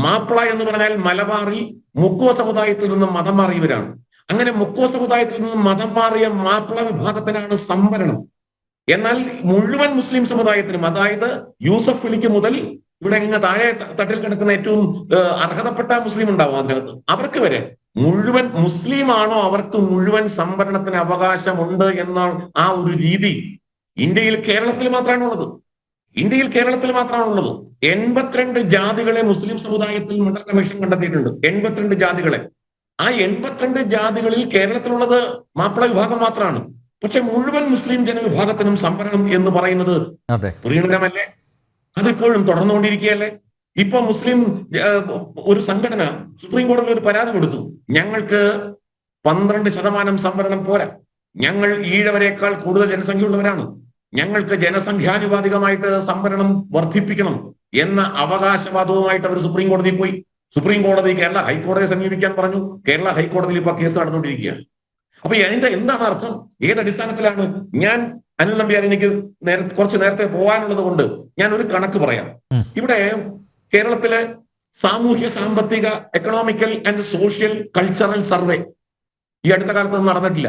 മാപ്പിള എന്ന് പറഞ്ഞാൽ മലബാറിൽ മുക്കുവ സമുദായത്തിൽ നിന്നും മതം മാറിയവരാണ്. അങ്ങനെ മുക്കുവ സമുദായത്തിൽ നിന്നും മതം മാറിയ മാപ്പിള വിഭാഗത്തിനാണ് സംവരണം. എന്നാൽ മുഴുവൻ മുസ്ലിം സമുദായത്തിനും, അതായത് യൂസഫ് അലിക്ക് മുതൽ ഇവിടെ ഇങ്ങ് താഴെ തട്ടിൽ കിടക്കുന്ന ഏറ്റവും അർഹതപ്പെട്ട മുസ്ലിം ഉണ്ടാവും അതിനകത്ത്, അവർക്ക് വരെ മുഴുവൻ മുസ്ലിം ആണോ അവർക്ക് മുഴുവൻ സംവരണത്തിന് അവകാശമുണ്ട് എന്ന ആ ഒരു രീതി ഇന്ത്യയിൽ കേരളത്തിൽ മാത്രമാണുള്ളത്. ഇന്ത്യയിൽ കേരളത്തിൽ മാത്രമാണുള്ളത്. 82 ജാതികളെ മുസ്ലിം സമുദായത്തിൽ മണ്ഡൽ കമ്മീഷൻ കണ്ടെത്തിയിട്ടുണ്ട്. 82 ജാതികളെ. ആ 82 ജാതികളിൽ കേരളത്തിലുള്ളത് മാപ്പിള വിഭാഗം മാത്രമാണ്. പക്ഷെ മുഴുവൻ മുസ്ലിം ജനവിഭാഗത്തിനും സംവരണം എന്ന് പറയുന്നത് പ്രീണനമല്ലേ? അതിപ്പോഴും തുടർന്നുകൊണ്ടിരിക്കുകയല്ലേ? ഇപ്പൊ മുസ്ലിം ഒരു സംഘടന സുപ്രീം കോടതിയിൽ ഒരു പരാതി കൊടുത്തു. ഞങ്ങൾക്ക് 12% സംവരണം പോരാ, ഞങ്ങൾ ഈഴവരെക്കാൾ കൂടുതൽ ജനസംഖ്യയുള്ളവരാണ്, ഞങ്ങൾക്ക് ജനസംഖ്യാനുപാതികമായിട്ട് സംവരണം വർദ്ധിപ്പിക്കണം എന്ന അവകാശവാദവുമായിട്ട് അവർ സുപ്രീം കോടതിയിൽ പോയി. സുപ്രീം കോടതി കേരള ഹൈക്കോടതിയെ സമീപിക്കാൻ പറഞ്ഞു. കേരള ഹൈക്കോടതിയിൽ ഇപ്പൊ കേസ് നടന്നുകൊണ്ടിരിക്കുകയാണ്. അപ്പൊ അതിന്റെ എന്താണ് അർത്ഥം? ഏതടിസ്ഥാനത്തിലാണ്? ഞാൻ അനിൽ നമ്പ്യാർ, എനിക്ക് കുറച്ച് നേരത്തെ പോകാനുള്ളത് കൊണ്ട് ഞാൻ ഒരു കണക്ക് പറയാം. ഇവിടെ കേരളത്തിലെ സാമൂഹ്യ സാമ്പത്തിക economical and social cultural survey ഈ അടുത്ത കാലത്ത് നടന്നിട്ടില്ല.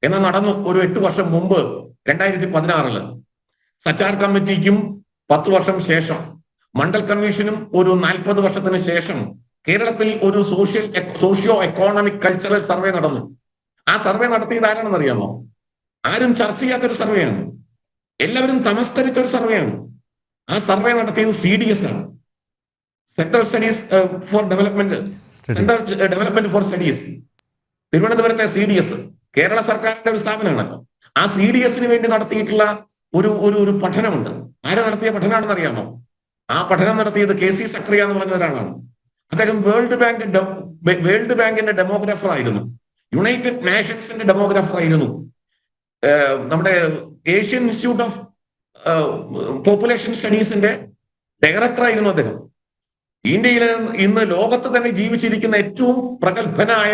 എന്നാൽ നടന്നു ഒരു 8 വർഷം മുമ്പ് 2016 സച്ചാർ കമ്മിറ്റിക്കും 10 വർഷം ശേഷം, മണ്ഡൽ കമ്മീഷനും ഒരു 40 വർഷത്തിന് ശേഷം കേരളത്തിൽ ഒരു സോഷ്യോ എക്കോണമിക് കൾച്ചറൽ സർവേ നടന്നു. ആ സർവേ നടത്തിയത് ആരാണെന്ന് അറിയാമോ? ആരും ചർച്ച ചെയ്യാത്തൊരു സർവേയാണ്, എല്ലാവരും തമസ്കരിച്ച ഒരു സർവേയാണ്. ആ സർവേ നടത്തിയത് CDS ആണ്, central studies for development, central development four studies, തിരുവനന്തപുരത്തെ CDS കേരള സർക്കാരിന്റെ ഒരു സ്ഥാപനമാണല്ലോ. ആ CDSന് വേണ്ടി നടത്തിയിട്ടുള്ള ഒരു പഠനമുണ്ട്. ആര് നടത്തിയ പഠനമാണെന്ന് അറിയാമോ? ആ പഠനം നടത്തിയത് KC സക്രിയ എന്ന് പറഞ്ഞ ഒരാളാണ്. അദ്ദേഹം വേൾഡ് ബാങ്കിന്റെ ഡെമോഗ്രാഫർ ആയിരുന്നു, യുണൈറ്റഡ് നേഷൻസിന്റെ ഡെമോഗ്രാഫർ ആയിരുന്നു, നമ്മുടെ ഏഷ്യൻ ഇൻസ്റ്റിറ്റ്യൂട്ട് ഓഫ് പോപ്പുലേഷൻ സ്റ്റഡീസിന്റെ ഡയറക്ടർ ആയിരുന്നു അദ്ദേഹം. ഇന്ത്യയിൽ ഇന്ന് ലോകത്ത് തന്നെ ജീവിച്ചിരിക്കുന്ന ഏറ്റവും പ്രഗത്ഭനായ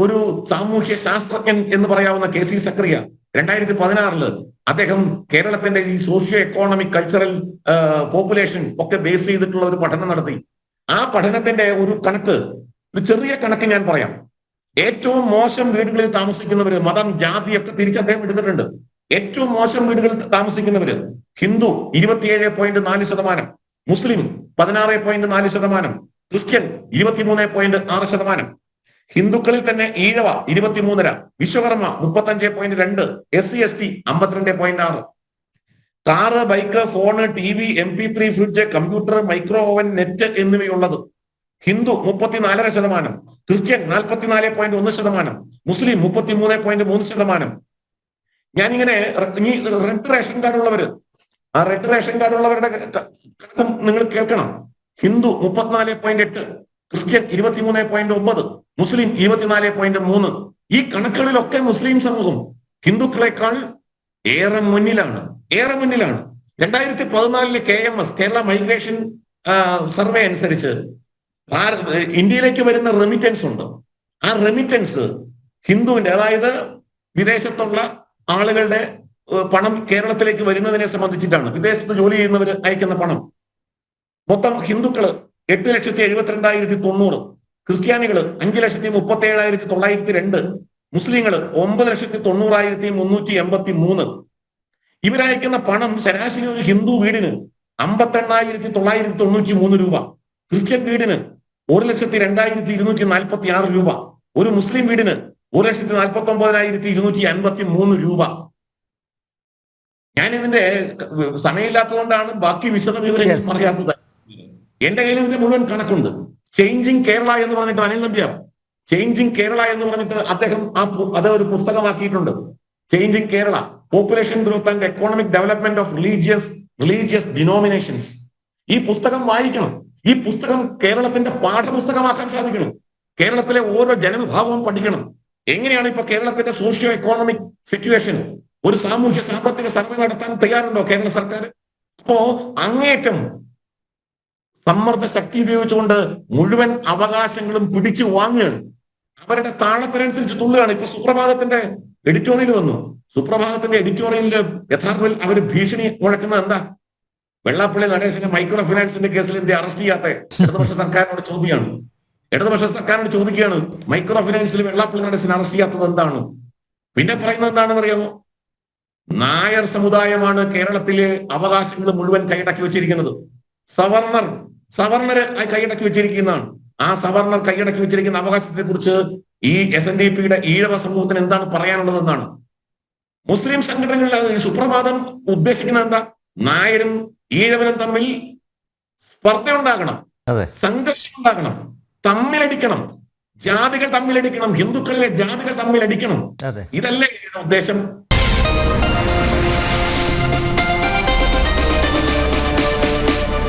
ഒരു സാമൂഹ്യ ശാസ്ത്രജ്ഞൻ എന്ന് പറയാവുന്ന KC സക്രിയ 2016 അദ്ദേഹം കേരളത്തിന്റെ ഈ സോഷ്യോ എക്കോണമിക് കൾച്ചറൽ പോപ്പുലേഷൻ ഒക്കെ ബേസ് ചെയ്തിട്ടുള്ള ഒരു പഠനം നടത്തി. ആ പഠനത്തിന്റെ ഒരു കണക്ക്, ഒരു ചെറിയ കണക്ക് ഞാൻ പറയാം. ഏറ്റവും മോശം വീടുകളിൽ താമസിക്കുന്നവര്, മതം ജാതിയൊക്കെ തിരിച്ച് അദ്ദേഹം എടുത്തിട്ടുണ്ട്. ഏറ്റവും മോശം വീടുകളിൽ താമസിക്കുന്നവര് ഹിന്ദു 27.4%, മുസ്ലിം 16.4%, ക്രിസ്ത്യൻ 23.6%, ഹിന്ദുക്കളിൽ തന്നെ Ezhava 23.5%, Vishwakarma 35.2%, SC ST 52.6%. Car, bike, phone, TV, MP3, fridge, computer, micro oven, net എന്നിവയുള്ളത് ഹിന്ദു 34%, ക്രിസ്ത്യൻ 44.1%, മുസ്ലിം 33.3%. ഞാനിങ്ങനെ ഈ റെഡ് റേഷൻ കാർഡ് ഉള്ളവര്, ആ റെഡ് റേഷൻ കാർഡ് ഉള്ളവരുടെ കണക്കും നിങ്ങൾ കേൾക്കണം. ഹിന്ദു 34.8%, ക്രിസ്ത്യൻ 23.9%, മുസ്ലിം 24.3%. ഈ കണക്കുകളിലൊക്കെ മുസ്ലിം സമൂഹം ഹിന്ദുക്കളെക്കാൾ ഏറെ മുന്നിലാണ്. 2014 KMS കേരള മൈഗ്രേഷൻ സർവേ അനുസരിച്ച് ഇന്ത്യയിലേക്ക് വരുന്ന റെമിറ്റൻസ് ഉണ്ട്. ആ റെമിറ്റൻസ് ഹിന്ദുവിന്റെ, അതായത് വിദേശത്തുള്ള ആളുകളുടെ പണം കേരളത്തിലേക്ക് വരുന്നതിനെ സംബന്ധിച്ചിട്ടാണ്. വിദേശത്ത് ജോലി ചെയ്യുന്നവർ അയക്കുന്ന പണം. മൊത്തം ഹിന്ദുക്കള് 8,72,900, ക്രിസ്ത്യാനികള് 5,37,902, മുസ്ലിങ്ങള് 9,90,383. ഇവരയക്കുന്ന പണം ശരാശരി ഒരു ഹിന്ദു വീടിന് 58,993 രൂപ, ക്രിസ്ത്യൻ വീടിന് 1,02,246 രൂപ, ഒരു മുസ്ലിം വീടിന് 1,49,253 രൂപ. ഞാനിതിന്റെ സമയമില്ലാത്തതുകൊണ്ടാണ് ബാക്കി വിശദ വിവരങ്ങൾ പറയാത്തത്. എന്റെ കയ്യിൽ ഇതിന്റെ മുഴുവൻ കണക്കുണ്ട്. ചേഞ്ചിങ് കേരള എന്ന് പറഞ്ഞിട്ട് അനിൽ നമ്പ്യാർ, ചേഞ്ചിങ് കേരള എന്ന് പറഞ്ഞിട്ട് അദ്ദേഹം അത് ഒരു പുസ്തകമാക്കിയിട്ടുണ്ട്. Changing Kerala, population growth and economic development of religious denominations. ഈ പുസ്തകം വായിക്കണം. ഈ പുസ്തകം കേരളത്തിന്റെ പാഠപുസ്തകമാക്കാൻ സാധിക്കണം. കേരളത്തിലെ ഓരോ ജനവിഭാഗവും പഠിക്കണം. എങ്ങനെയാണ് ഇപ്പൊ കേരളത്തിന്റെ സോഷ്യോ എക്കോണമിക് സിറ്റുവേഷൻ, ഒരു സാമൂഹ്യ സാമ്പത്തിക സർവേ നടത്താൻ തയ്യാറുണ്ടോ കേരള സർക്കാർ? അപ്പോ അങ്ങേറ്റം സമ്മർദ്ദ ശക്തി ഉപയോഗിച്ചുകൊണ്ട് മുഴുവൻ അവകാശങ്ങളും പിടിച്ചു വാങ്ങുകയാണ്. അവരുടെ താളത്തിനനുസരിച്ച് തുള്ളുകയാണ്. ഇപ്പൊ സുപ്രഭാതത്തിന്റെ എഡിറ്റോറിയൽ വന്നു. സുപ്രഭാതത്തിന്റെ എഡിറ്റോറിയലില് യഥാർത്ഥത്തിൽ അവർ ഭീഷണി മുഴക്കുന്നത് എന്താ? വെള്ളാപ്പള്ളി നടേശനെ മൈക്രോ ഫിനാൻസിന്റെ കേസിൽ എന്ത് അറസ്റ്റ് ചെയ്യാത്ത ഇടതുപക്ഷ സർക്കാരിനോട് ചോദ്യമാണ്. ഇടതുപക്ഷ സർക്കാരിനോട് ചോദിക്കുകയാണ്, മൈക്രോ ഫിനാൻസിൽ വെള്ളാപ്പള്ളി നടേശനെ അറസ്റ്റ് ചെയ്യാത്തത് എന്താണ്? പിന്നെ പറയുന്നത് എന്താണെന്ന് അറിയാമോ? നായർ സമുദായമാണ് കേരളത്തിലെ അവകാശങ്ങൾ മുഴുവൻ കൈയടക്കി വെച്ചിരിക്കുന്നത്. സവർണർ കൈയടക്കി വെച്ചിരിക്കുന്നതാണ്. ആ സവർണർ കൈയടക്കി വെച്ചിരിക്കുന്ന അവകാശത്തെ കുറിച്ച് ഈ SNDPയുടെ ഈഴവ സമൂഹത്തിന് എന്താണ് പറയാനുള്ളതെന്നാണ്. മുസ്ലിം സംഘടനകളിൽ സുപ്രഭാതം ഉദ്ദേശിക്കുന്നത് എന്താ? നായരും ഈഴവനും തമ്മിൽ സ്പർദ്ധ ഉണ്ടാകണം, സംഘർഷം ഉണ്ടാകണം, തമ്മിലടിക്കണം, ജാതികൾ തമ്മിലടിക്കണം, ഹിന്ദുക്കളിലെ ജാതികൾ തമ്മിലടിക്കണം. ഇതല്ലേ ഉദ്ദേശം?